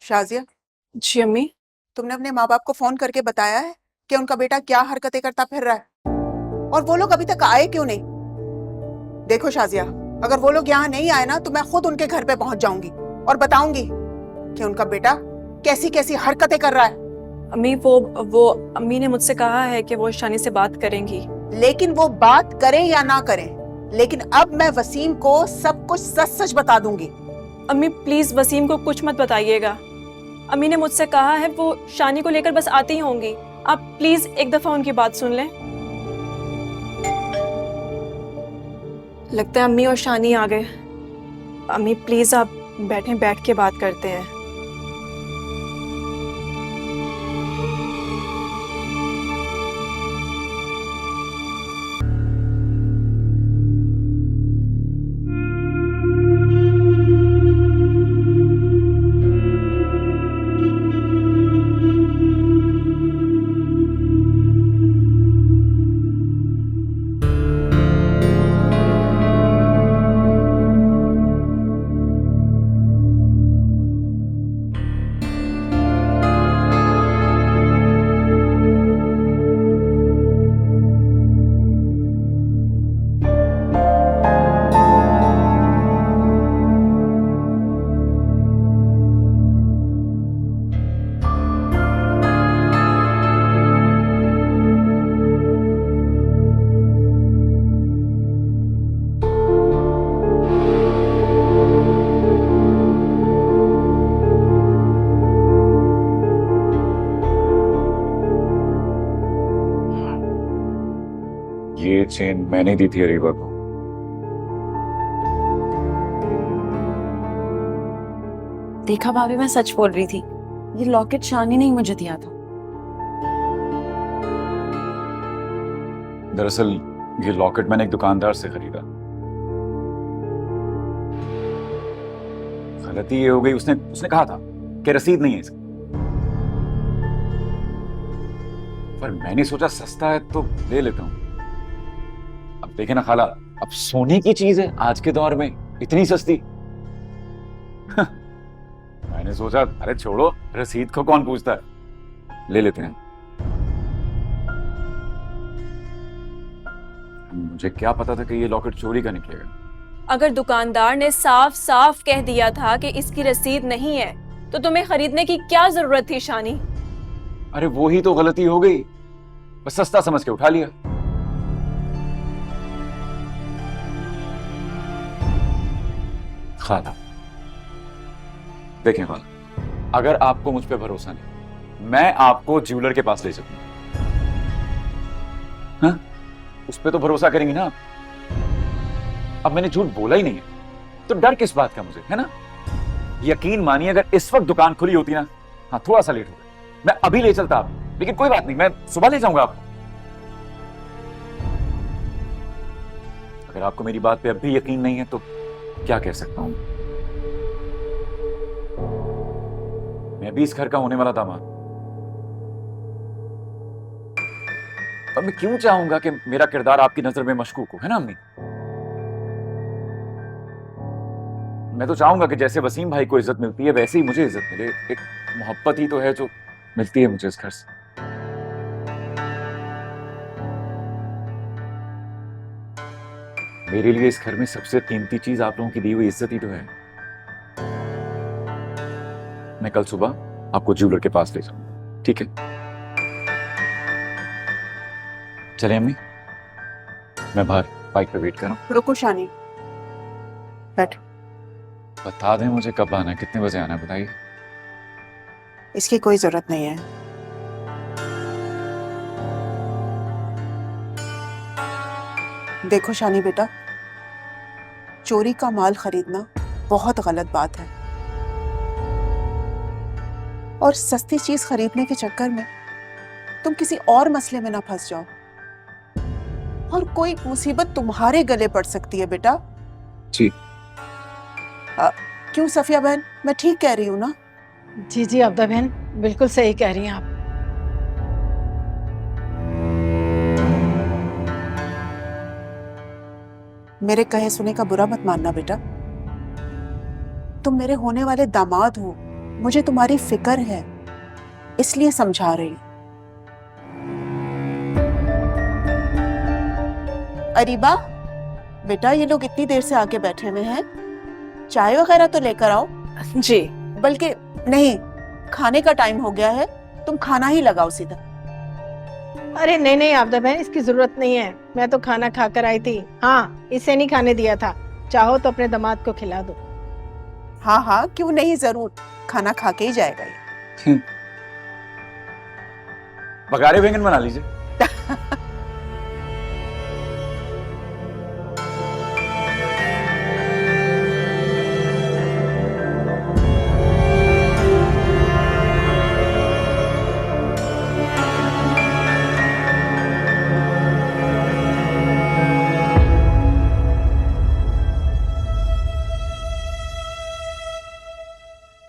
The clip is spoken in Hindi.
शाजिया, जी अम्मी। तुमने अपने माँ बाप को फोन करके बताया है कि उनका बेटा क्या हरकतें करता फिर रहा है? और वो लोग अभी तक आए क्यों नहीं? देखो शाजिया, अगर वो लोग यहाँ नहीं आए ना तो मैं खुद उनके घर पे पहुंच जाऊंगी और बताऊंगी कि उनका बेटा कैसी कैसी हरकतें कर रहा है। अम्मी वो अम्मी ने मुझसे कहा है कि वो शानी से बात करेंगी। लेकिन वो बात करें या ना करें, लेकिन अब मैं वसीम को सब कुछ सच सच बता दूंगी। अम्मी प्लीज वसीम को कुछ मत बताइएगा। अम्मी ने मुझसे कहा है वो शानी को लेकर बस आती ही होंगी। आप प्लीज एक दफा उनकी बात सुन लें। लगता है अम्मी और शानी आ गए। अम्मी प्लीज आप बैठ के बात करते हैं। ये चेन मैंने दी थी अरीबा को। देखा भाभी, मैं सच बोल रही थी। ये लॉकेट शानी ने ही मुझे दिया था। दरअसल ये लॉकेट मैंने एक दुकानदार से खरीदा। गलती ये हो गई, उसने उसने कहा था कि रसीद नहीं है इसकी, पर मैंने सोचा सस्ता है तो ले लेता हूं। अब देखे ना खाला, अब सोने की चीज है आज के दौर में इतनी सस्ती। मैंने सोचा अरे छोड़ो, रसीद को कौन पूछता है, ले लेते हैं। मुझे क्या पता था कि ये लॉकेट चोरी का निकलेगा। अगर दुकानदार ने साफ साफ कह दिया था कि इसकी रसीद नहीं है तो तुम्हें खरीदने की क्या जरूरत थी शानी? अरे वो ही तो गलती हो गई, बस सस्ता समझ के उठा लिया। खाला देखें खाला, अगर आपको मुझ पे भरोसा नहीं, मैं आपको ज्वेलर के पास ले चलूंगा। हाँ? उस पे तो भरोसा करेंगी ना आप? अब मैंने झूठ बोला ही नहीं है तो डर किस बात का मुझे, है ना? यकीन मानिए अगर इस वक्त दुकान खुली होती ना, हाँ थोड़ा सा लेट हो गया, मैं अभी ले चलता आप, लेकिन कोई बात नहीं, मैं सुबह ले जाऊंगा आपको। अगर आपको मेरी बात पे अब भी यकीन नहीं है तो क्या कह सकता हूं? मैं भी इस घर का होने वाला दामाद, और मैं क्यों चाहूंगा कि मेरा किरदार आपकी नजर में मशकूक हो, है ना अम्मी? मैं तो चाहूंगा कि जैसे वसीम भाई को इज्जत मिलती है वैसे ही मुझे इज्जत मिले। एक मोहब्बत ही तो है जो मिलती है मुझे इस घर से। मेरे लिए इस घर में सबसे कीमती चीज आप लोगों की दी हुई इज्जत ही तो है। मैं कल सुबह आपको ज्वेलर के पास ले जाऊंगा, ठीक है? चले अम्मी, मैं बाहर बाइक पे वेट कर रहा हूं। रुको शानी, बैठो। बता दें मुझे कब आना है, कितने बजे आना है, बताइए। इसकी कोई जरूरत नहीं है। देखो शानी बेटा, चोरी का माल खरीदना बहुत गलत बात है, और सस्ती चीज खरीदने के चक्कर में तुम किसी और मसले में ना फंस जाओ, और कोई मुसीबत तुम्हारे गले पड़ सकती है बेटा। जी। क्यों सफिया बहन, मैं ठीक कह रही हूँ ना? जी जी अब्दा बहन, बिल्कुल सही कह रही हैं आप। मेरे कहे सुने का बुरा मत मानना बेटा। तुम मेरे होने वाले दामाद हो, मुझे तुम्हारी फिक्र है, इसलिए समझा रही हूं। अरीबा, बेटा ये लोग इतनी देर से आके बैठे हुए हैं, चाय वगैरह तो लेकर आओ। जी। बल्कि नहीं, खाने का टाइम हो गया है, तुम खाना ही लगाओ सीधा। अरे नहीं नहीं आपदा बहन, इसकी जरूरत नहीं है, मैं तो खाना खाकर आई थी। हाँ, इसे नहीं खाने दिया था, चाहो तो अपने दामाद को खिला दो। हाँ हाँ, क्यों नहीं, जरूर खाना खा के ही जाएगा ये। बघारे बैंगन बना लीजिए।